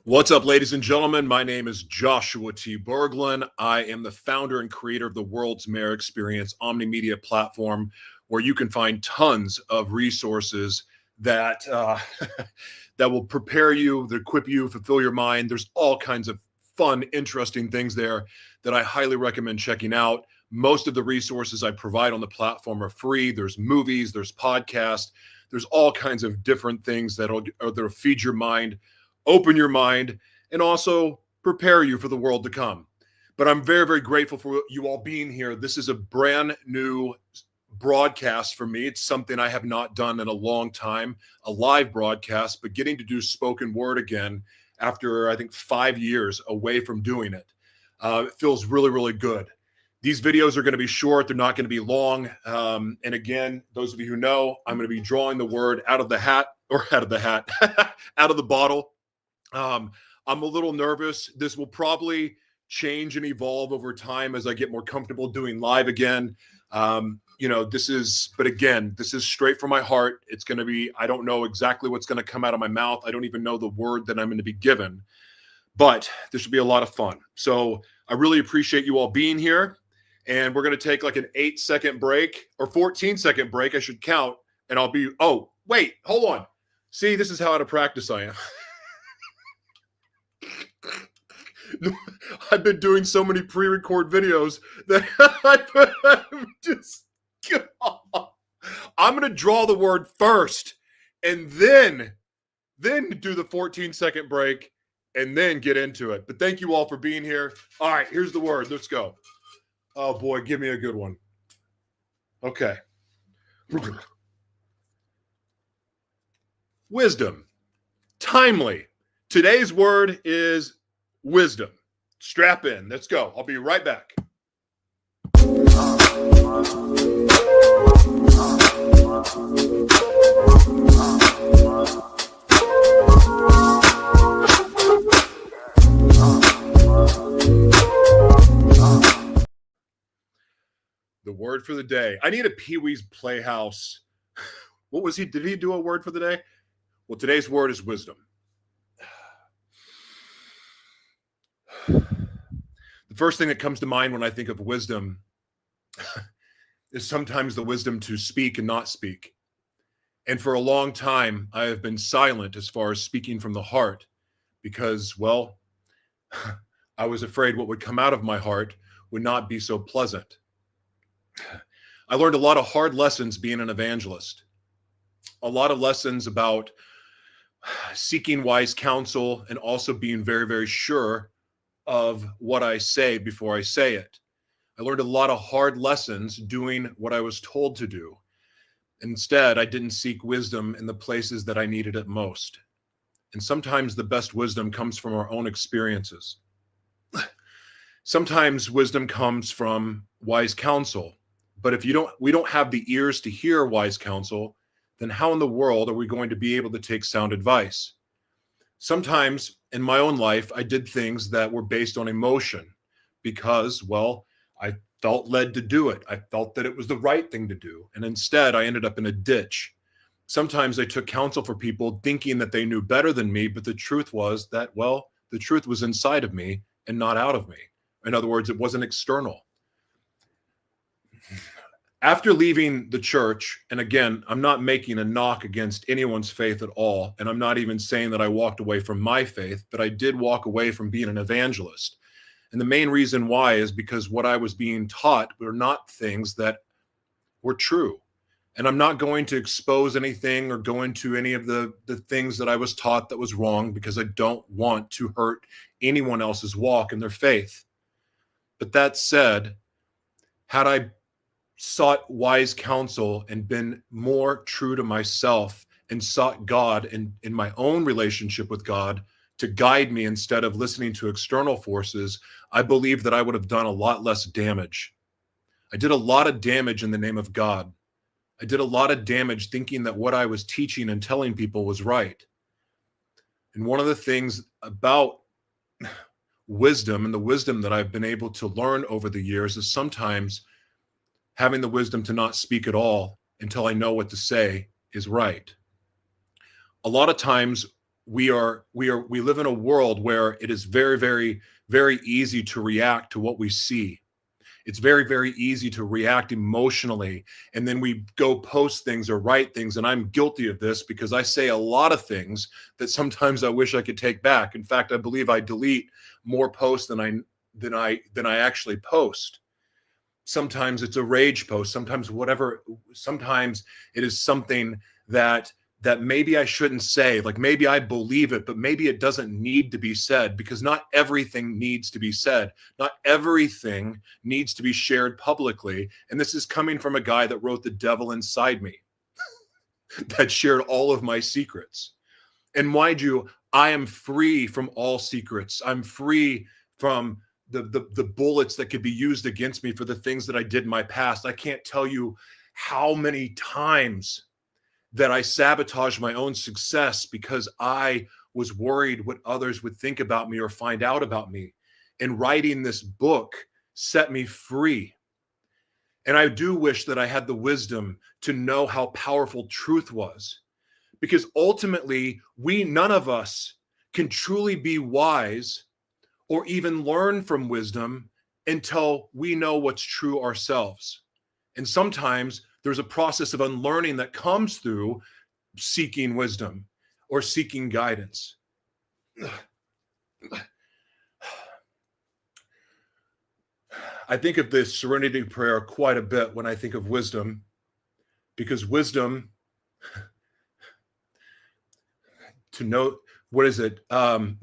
What's up, ladies and gentlemen? My name is Joshua T. Berglan. I am the founder and creator of the World's Mayor Experience omni-media platform, where you can find tons of resources that that will prepare you, that equip you, fulfill your mind. There's all kinds of fun, interesting things there that I highly recommend checking out. Most of the resources I provide on the platform are free. There's movies, there's podcasts, there's all kinds of different things that'll feed your mind, open your mind, and also prepare you for the world to come. But I'm very, very grateful for you all being here. This is a brand new broadcast for me. It's something I have not done in a long time, a live broadcast, but getting to do spoken word again after, I think, 5 years away from doing it. It feels really, really good. These videos are going to be short. They're not going to be long. And again, those of you who know, I'm going to be drawing the word out of the hat, out of the bottle. I'm a little nervous. This will probably change and evolve over time as I get more comfortable doing live again. This is straight from my heart. It's going to be, I don't know exactly what's going to come out of my mouth. I don't even know the word that I'm going to be given, but this will be a lot of fun. So I really appreciate you all being here. And we're going to take like an 8-second break, or 14-second break, I should count. And I'll be, oh, wait, hold on. See, this is how out of practice I am. I've been doing so many pre-record videos that I'm just, I'm going to draw the word first and then do the 14-second break and then get into it. But thank you all for being here. All right, here's the word. Let's go. Oh boy, give me a good one. Okay. Wisdom. Timely. Today's word is wisdom. Strap in. Let's go. I'll be right back. The word for the day. I need a Pee-wee's Playhouse. What was he? Did he do a word for the day? Well, today's word is wisdom. The first thing that comes to mind when I think of wisdom is sometimes the wisdom to speak and not speak. And for a long time, I have been silent as far as speaking from the heart because, well, I was afraid what would come out of my heart would not be so pleasant. I learned a lot of hard lessons being an evangelist, a lot of lessons about seeking wise counsel and also being very, very sure of what I say before I say it. I learned a lot of hard lessons doing what I was told to do. Instead, I didn't seek wisdom in the places that I needed it most. And sometimes the best wisdom comes from our own experiences. Sometimes wisdom comes from wise counsel. But if we don't have the ears to hear wise counsel, then how in the world are we going to be able to take sound advice? Sometimes in my own life, I did things that were based on emotion because, well, I felt led to do it. I felt that it was the right thing to do. And instead, I ended up in a ditch. Sometimes I took counsel for people thinking that they knew better than me, but the truth was that, well, the truth was inside of me and not out of me. In other words, it wasn't external. After leaving the church, and again, I'm not making a knock against anyone's faith at all, and I'm not even saying that I walked away from my faith, but I did walk away from being an evangelist. And the main reason why is because what I was being taught were not things that were true. And I'm not going to expose anything or go into any of the things that I was taught that was wrong because I don't want to hurt anyone else's walk in their faith. But that said, had I sought wise counsel and been more true to myself and sought God in my own relationship with God to guide me instead of listening to external forces, I believe that I would have done a lot less damage. I did a lot of damage in the name of God. I did a lot of damage thinking that what I was teaching and telling people was right. And one of the things about wisdom and the wisdom that I've been able to learn over the years is sometimes having the wisdom to not speak at all until I know what to say is right. A lot of times we live in a world where it is very, very, very easy to react to what we see. It's very, very easy to react emotionally. And then we go post things or write things. And I'm guilty of this because I say a lot of things that sometimes I wish I could take back. In fact, I believe I delete more posts than I actually post. Sometimes it's a rage post, sometimes it is something that maybe I shouldn't say. Like maybe I believe it, but maybe it doesn't need to be said, because not everything needs to be said. Not everything needs to be shared publicly. And this is coming from a guy that wrote The Devil Inside Me, that shared all of my secrets. And mind you, I am free from all secrets. I'm free from the bullets that could be used against me for the things that I did in my past. I can't tell you how many times that I sabotaged my own success because I was worried what others would think about me or find out about me. And writing this book set me free. And I do wish that I had the wisdom to know how powerful truth was, because ultimately none of us can truly be wise or even learn from wisdom until we know what's true ourselves. And sometimes there's a process of unlearning that comes through seeking wisdom or seeking guidance. I think of this serenity prayer quite a bit when I think of wisdom, because wisdom, to know, what is it? I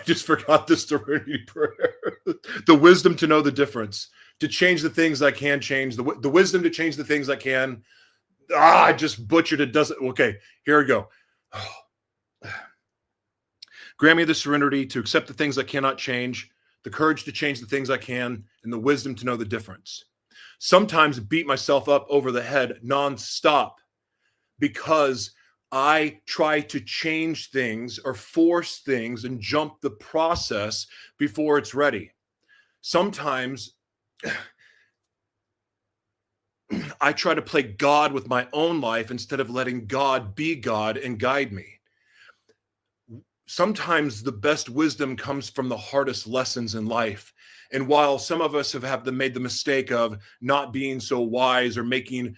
just forgot the serenity prayer. The wisdom to know the difference, to change the things I can change, the wisdom to change the things I can. I just butchered it. Doesn't. Okay, here we go. Grant me the serenity to accept the things I cannot change, the courage to change the things I can, and the wisdom to know the difference. Sometimes beat myself up over the head nonstop because I try to change things or force things and jump the process before it's ready. Sometimes I try to play God with my own life instead of letting God be God and guide me. Sometimes the best wisdom comes from the hardest lessons in life. And while some of us have made the mistake of not being so wise or making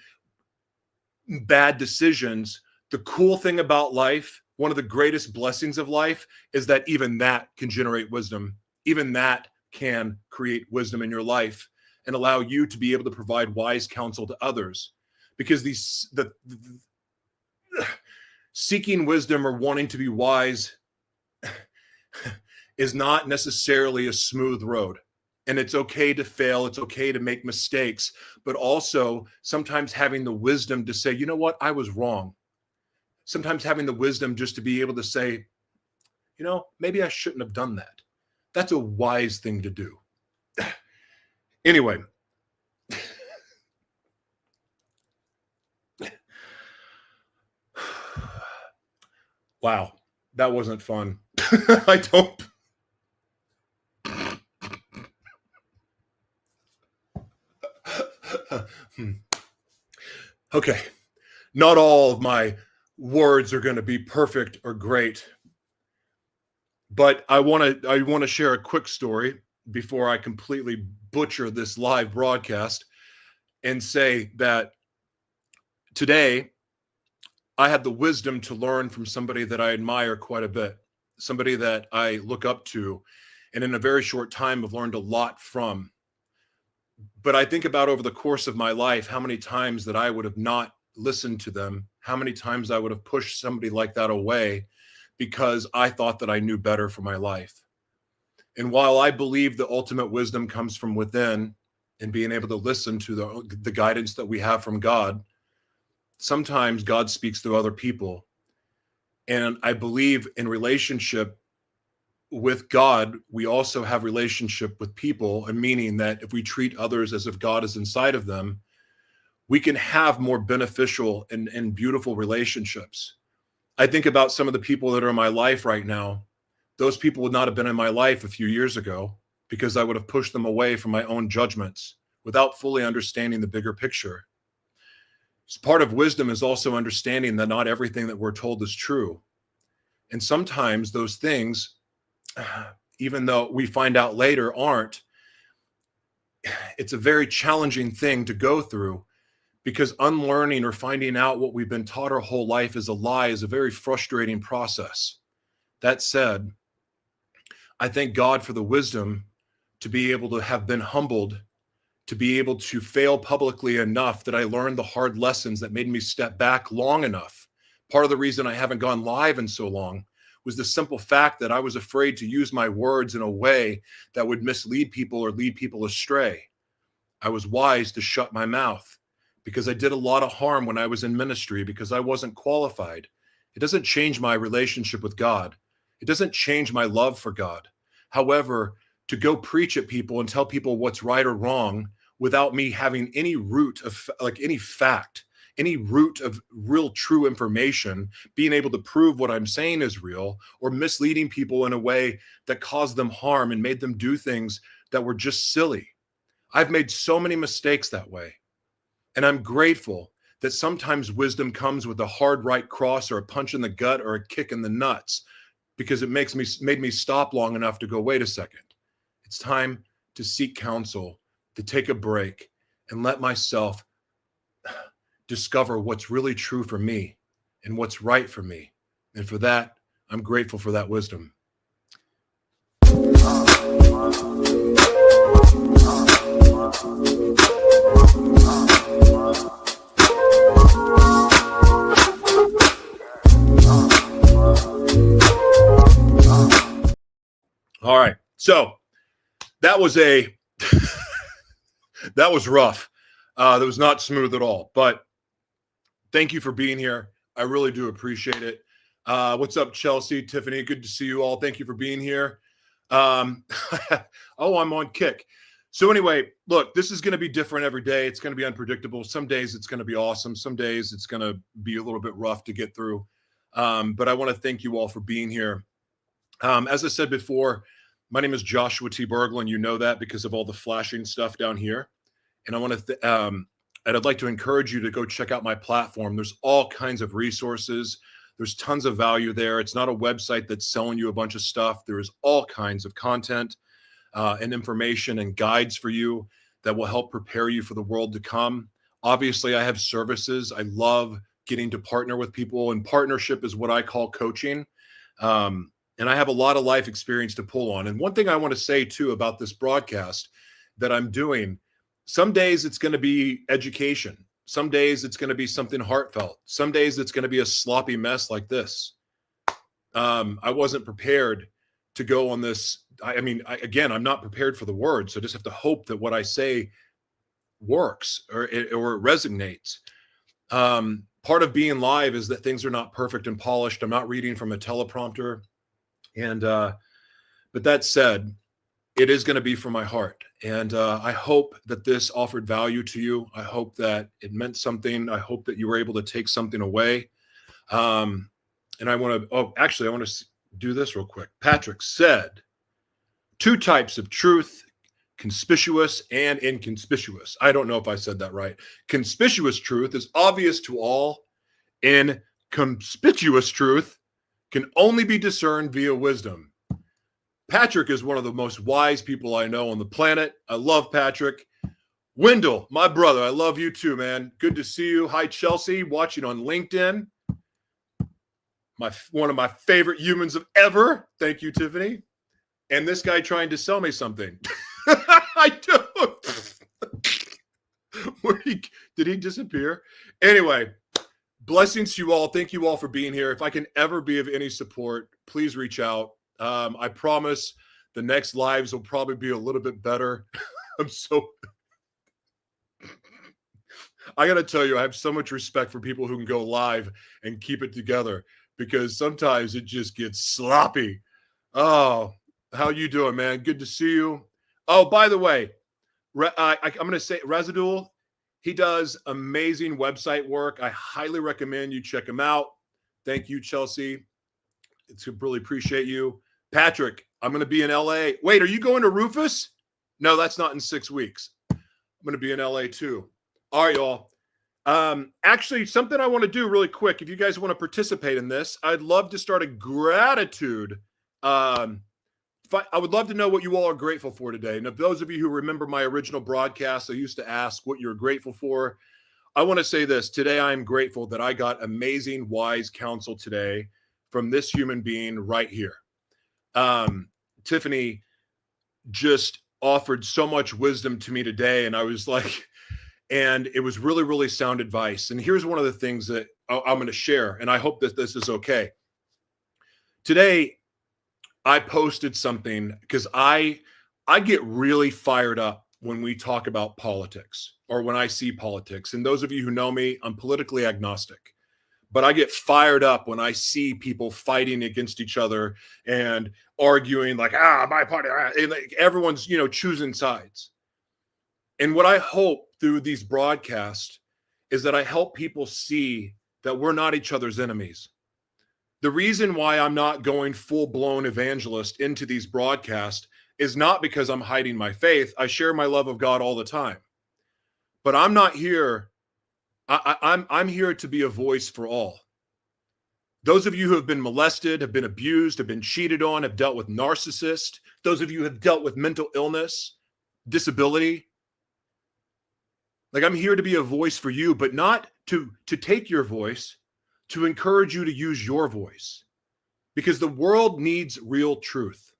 bad decisions, the cool thing about life, one of the greatest blessings of life, is that even that can generate wisdom. Even that can create wisdom in your life and allow you to be able to provide wise counsel to others. Because seeking wisdom or wanting to be wise is not necessarily a smooth road. And it's okay to fail. It's okay to make mistakes, but also sometimes having the wisdom to say, you know what, I was wrong. Sometimes having the wisdom just to be able to say, you know, maybe I shouldn't have done that. That's a wise thing to do. Anyway. Wow, that wasn't fun. I don't. Okay, not all of my words are going to be perfect or great, but I want to share a quick story before I completely butcher this live broadcast and say that today I had the wisdom to learn from somebody that I admire quite a bit, somebody that I look up to, and in a very short time have learned a lot from. But I think about over the course of my life, how many times that I would have not listened to them, how many times I would have pushed somebody like that away because I thought that I knew better for my life. And while I believe the ultimate wisdom comes from within and being able to listen to the guidance that we have from God, sometimes God speaks through other people. And I believe in relationship with God, we also have relationship with people, and meaning that if we treat others as if God is inside of them, we can have more beneficial and beautiful relationships. I think about some of the people that are in my life right now. Those people would not have been in my life a few years ago because I would have pushed them away from my own judgments without fully understanding the bigger picture. So part of wisdom is also understanding that not everything that we're told is true. And sometimes those things, even though we find out later aren't, it's a very challenging thing to go through, because unlearning or finding out what we've been taught our whole life is a lie is a very frustrating process. That said, I thank God for the wisdom to be able to have been humbled, to be able to fail publicly enough that I learned the hard lessons that made me step back long enough. Part of the reason I haven't gone live in so long was the simple fact that I was afraid to use my words in a way that would mislead people or lead people astray. I was wise to shut my mouth because I did a lot of harm when I was in ministry because I wasn't qualified. It doesn't change my relationship with God. It doesn't change my love for God. However, to go preach at people and tell people what's right or wrong without me having any root of any fact, any root of real true information, being able to prove what I'm saying is real, or misleading people in a way that caused them harm and made them do things that were just silly. I've made so many mistakes that way. And I'm grateful that sometimes wisdom comes with a hard right cross or a punch in the gut or a kick in the nuts, because it made me stop long enough to go, wait a second. It's time to seek counsel, to take a break, and let myself discover what's really true for me and what's right for me. And for that, I'm grateful for that wisdom. All right. So that was that was rough. That was not smooth at all, but thank you for being here. I really do appreciate it. What's up, Chelsea, Tiffany? Good to see you all. Thank you for being here. Oh, I'm on kick. So anyway, look, this is going to be different every day. It's going to be unpredictable. Some days it's going to be awesome. Some days it's going to be a little bit rough to get through. But I want to thank you all for being here. As I said before, my name is Joshua T. Berglan. You know that because of all the flashing stuff down here. And I want to, and I'd like to encourage you to go check out my platform. There's all kinds of resources. There's tons of value there. It's not a website that's selling you a bunch of stuff. There is all kinds of content and information and guides for you that will help prepare you for the world to come. Obviously, I have services. I love getting to partner with people, and partnership is what I call coaching. And I have a lot of life experience to pull on. And one thing I want to say too about this broadcast that I'm doing, some days it's going to be education. Some days it's going to be something heartfelt. Some days it's going to be a sloppy mess like this. I wasn't prepared to go on this. Again, I'm not prepared for the words. So I just have to hope that what I say works or it resonates. Part of being live is that things are not perfect and polished. I'm not reading from a teleprompter. And, but that said, it is going to be from my heart. And I hope that this offered value to you. I hope that it meant something. I hope that you were able to take something away. And I want to do this real quick. Patrick said, 2 types of truth, conspicuous and inconspicuous. I don't know if I said that right. Conspicuous truth is obvious to all. Inconspicuous truth can only be discerned via wisdom. Patrick is one of the most wise people I know on the planet. I love Patrick. Wendell, my brother, I love you too, man. Good to see you. Hi, Chelsea, watching on LinkedIn. One of my favorite humans of ever. Thank you, Tiffany. And this guy trying to sell me something. I don't. Did he disappear? Anyway. Blessings to you all. Thank you all for being here. If I can ever be of any support, please reach out. I promise the next lives will probably be a little bit better. I got to tell you, I have so much respect for people who can go live and keep it together, because sometimes it just gets sloppy. Oh, how you doing, man? Good to see you. Oh, by the way, I'm going to say Razadul, he does amazing website work. I highly recommend you check him out. Thank you, Chelsea. It's really appreciate you. Patrick, I'm going to be in LA. Wait, are you going to Rufus? No, that's not in 6 weeks. I'm going to be in LA too. All right, y'all. Actually, something I want to do really quick, if you guys want to participate in this, I'd love to start a gratitude. I would love to know what you all are grateful for today. And if those of you who remember my original broadcast, I used to ask what you're grateful for. I want to say this. Today, I am grateful that I got amazing, wise counsel today from this human being right here. Tiffany just offered so much wisdom to me today. And I was like, and it was really, really sound advice. And here's one of the things that I'm going to share. And I hope that this is okay. Today, I posted something because I get really fired up when we talk about politics or when I see politics. And those of you who know me, I'm politically agnostic. But I get fired up when I see people fighting against each other and arguing like, my party, and like everyone's, choosing sides. And what I hope through these broadcasts is that I help people see that we're not each other's enemies. The reason why I'm not going full-blown evangelist into these broadcasts is not because I'm hiding my faith. I share my love of God all the time. But I'm not here. I'm here to be a voice for all. Those of you who have been molested, have been abused, have been cheated on, have dealt with narcissists, those of you who have dealt with mental illness, disability. Like, I'm here to be a voice for you, but not to take your voice, to encourage you to use your voice. Because the world needs real truth.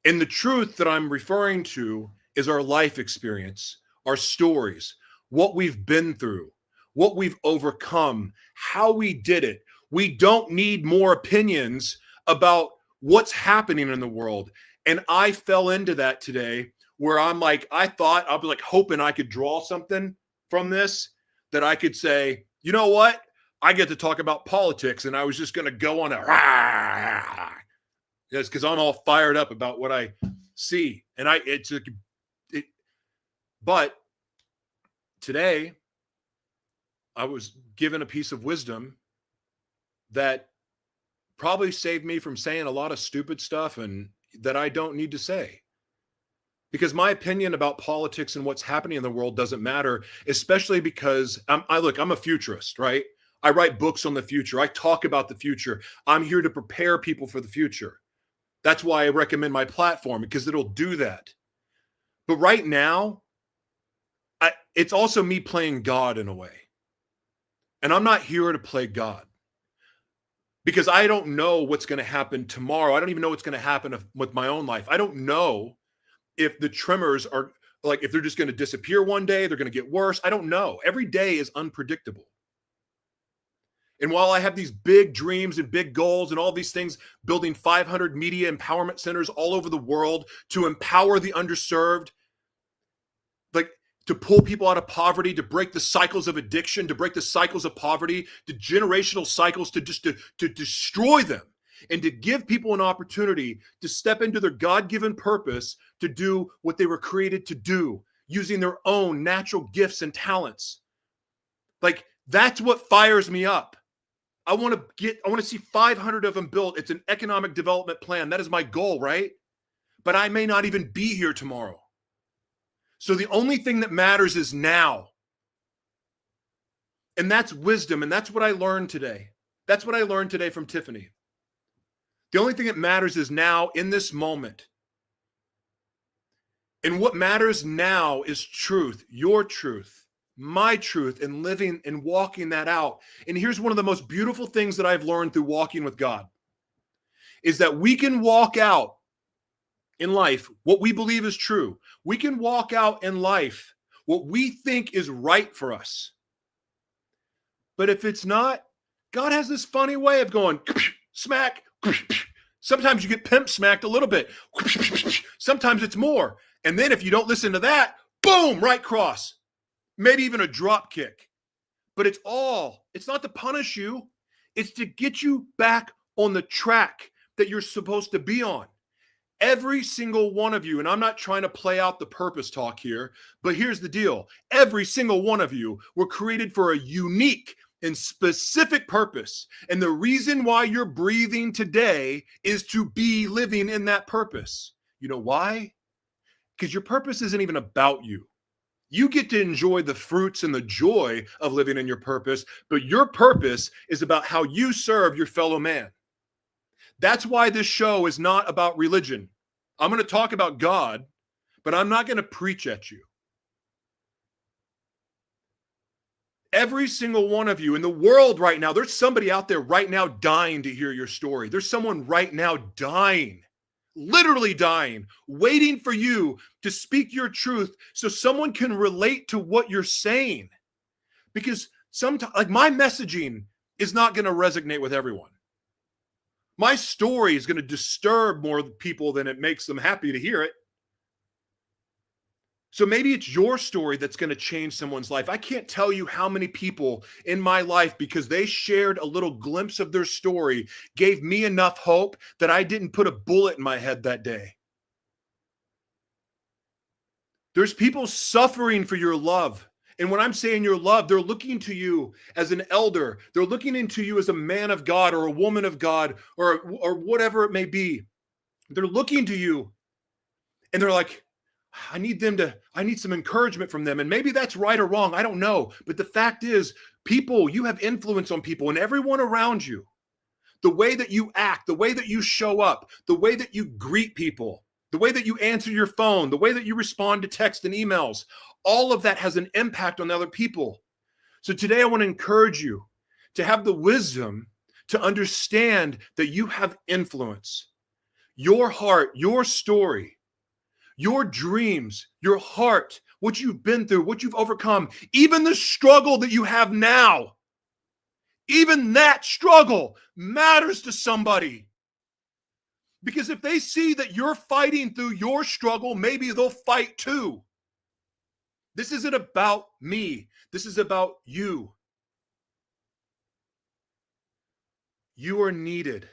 And the truth that I'm referring to is our life experience, our stories, what we've been through, what we've overcome, how we did it. We don't need more opinions about what's happening in the world. And I fell into that today where I'm like, I thought I was like hoping I could draw something from this that I could say, you know what? I get to talk about politics, and I was just going to go on a yes, because I'm all fired up about what I see. And but today I was given a piece of wisdom that probably saved me from saying a lot of stupid stuff and that I don't need to say. Because my opinion about politics and what's happening in the world doesn't matter, especially because I'm a futurist, right? I write books on the future. I talk about the future. I'm here to prepare people for the future. That's why I recommend my platform, because it'll do that. But right now, it's also me playing God in a way. And I'm not here to play God because I don't know what's going to happen tomorrow. I don't even know what's going to happen with my own life. I don't know if the tremors are like, if they're just going to disappear one day, they're going to get worse. I don't know. Every day is unpredictable. And while I have these big dreams and big goals and all these things, building 500 media empowerment centers all over the world to empower the underserved, like to pull people out of poverty, to break the cycles of addiction, to break the cycles of poverty, the generational cycles, to destroy them, and to give people an opportunity to step into their God-given purpose to do what they were created to do, using their own natural gifts and talents. Like, that's what fires me up. I want to see 500 of them built. It's an economic development plan. That is my goal, right? But I may not even be here tomorrow. So the only thing that matters is now. And that's wisdom. And that's what I learned today. That's what I learned today from Tiffany. The only thing that matters is now, in this moment. And what matters now is truth, your truth, my truth, and living and walking that out. And here's one of the most beautiful things that I've learned through walking with God is that we can walk out in life what we believe is true. We can walk out in life what we think is right for us. But if it's not, God has this funny way of going smack. Sometimes you get pimp smacked a little bit. Sometimes it's more. And then if you don't listen to that, boom, right cross. Maybe even a drop kick. But it's not to punish you. It's to get you back on the track that you're supposed to be on. Every single one of you, and I'm not trying to play out the purpose talk here, but here's the deal. Every single one of you were created for a unique and specific purpose. And the reason why you're breathing today is to be living in that purpose. You know why? Because your purpose isn't even about you. You get to enjoy the fruits and the joy of living in your purpose, but your purpose is about how you serve your fellow man. That's why this show is not about religion. I'm going to talk about God, but I'm not going to preach at you. Every single one of you in the world right now, there's somebody out there right now dying to hear your story. There's someone right now dying, literally dying, waiting for you to speak your truth so someone can relate to what you're saying. Because sometimes, like, my messaging is not going to resonate with everyone. My story is going to disturb more people than it makes them happy to hear it. So maybe it's your story that's going to change someone's life. I can't tell you how many people in my life, because they shared a little glimpse of their story, gave me enough hope that I didn't put a bullet in my head that day. There's people suffering for your love. And when I'm saying your love, they're looking to you as an elder. They're looking into you as a man of God or a woman of God or whatever it may be. They're looking to you and they're like, I need some encouragement from them. And maybe that's right or wrong. I don't know. But the fact is, people, you have influence on people and everyone around you. The way that you act, the way that you show up, the way that you greet people, the way that you answer your phone, the way that you respond to text and emails, all of that has an impact on other people. So today I want to encourage you to have the wisdom to understand that you have influence. Your heart, your story, your dreams, your heart, what you've been through, what you've overcome, even the struggle that you have now, even that struggle matters to somebody. Because if they see that you're fighting through your struggle, maybe they'll fight too. This isn't about me. This is about you. You are needed.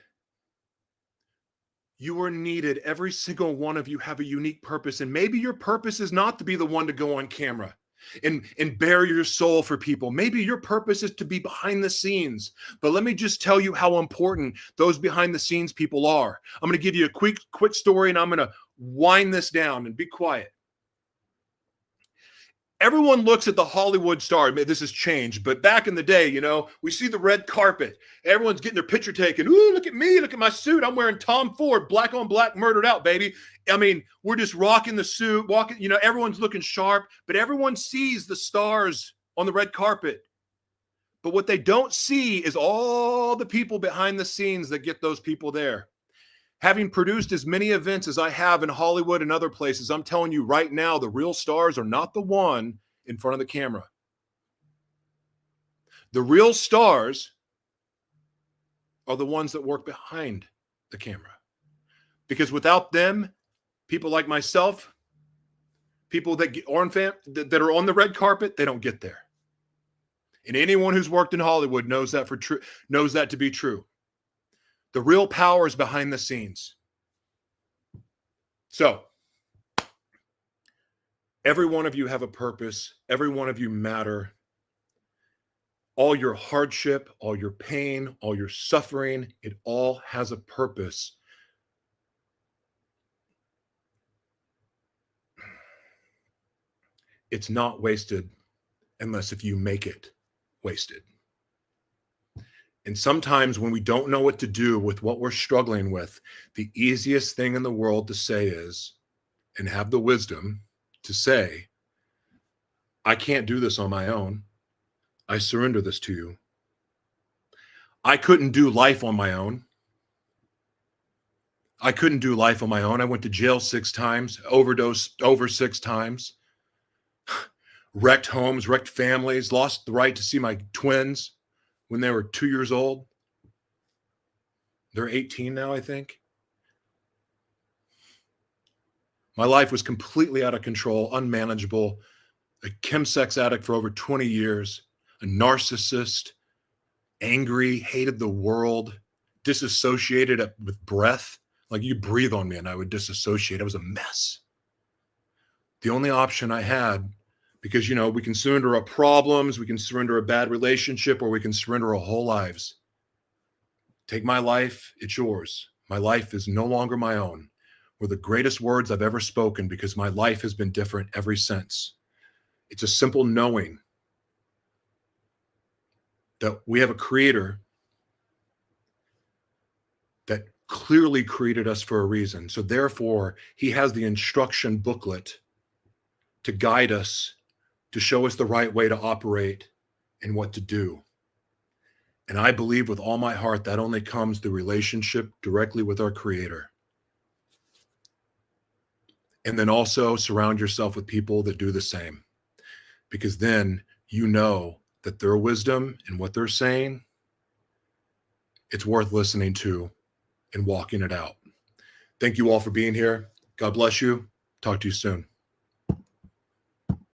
You are needed. Every single one of you have a unique purpose. And maybe your purpose is not to be the one to go on camera and bare your soul for people. Maybe your purpose is to be behind the scenes. But let me just tell you how important those behind the scenes people are. I'm going to give you a quick story and I'm going to wind this down and be quiet. Everyone looks at the Hollywood star. This has changed, but back in the day, we see the red carpet. Everyone's getting their picture taken. Ooh, look at me. Look at my suit. I'm wearing Tom Ford, black on black, murdered out, baby. I mean, we're just rocking the suit, walking, everyone's looking sharp, but everyone sees the stars on the red carpet. But what they don't see is all the people behind the scenes that get those people there. Having produced as many events as I have in Hollywood and other places, I'm telling you right now, the real stars are not the one in front of the camera. The real stars are the ones that work behind the camera. Because without them, people like myself, people that are on the red carpet, they don't get there. And anyone who's worked in Hollywood knows that to be true. The real power is behind the scenes. So, every one of you have a purpose. Every one of you matter. All your hardship, all your pain, all your suffering, it all has a purpose. It's not wasted unless if you make it wasted. And sometimes when we don't know what to do with what we're struggling with, the easiest thing in the world to say is, and have the wisdom to say, I can't do this on my own. I surrender this to you. I couldn't do life on my own. I couldn't do life on my own. I went to jail 6 times, overdosed over 6 times, wrecked homes, wrecked families, lost the right to see my twins when they were 2 years old. They're 18 now, I think. My life was completely out of control, unmanageable, a chemsex addict for over 20 years, a narcissist, angry, hated the world, disassociated with breath. Like, you breathe on me and I would disassociate. I was a mess. The only option I had, because, we can surrender our problems, we can surrender a bad relationship, or we can surrender our whole lives. Take my life, it's yours. My life is no longer my own. Were the greatest words I've ever spoken, because my life has been different ever since. It's a simple knowing that we have a creator that clearly created us for a reason. So therefore, he has the instruction booklet to guide us, to show us the right way to operate and what to do. And I believe with all my heart that only comes through relationship directly with our creator. And then also surround yourself with people that do the same, because then you know that their wisdom and what they're saying, it's worth listening to and walking it out. Thank you all for being here. God bless you. Talk to you soon.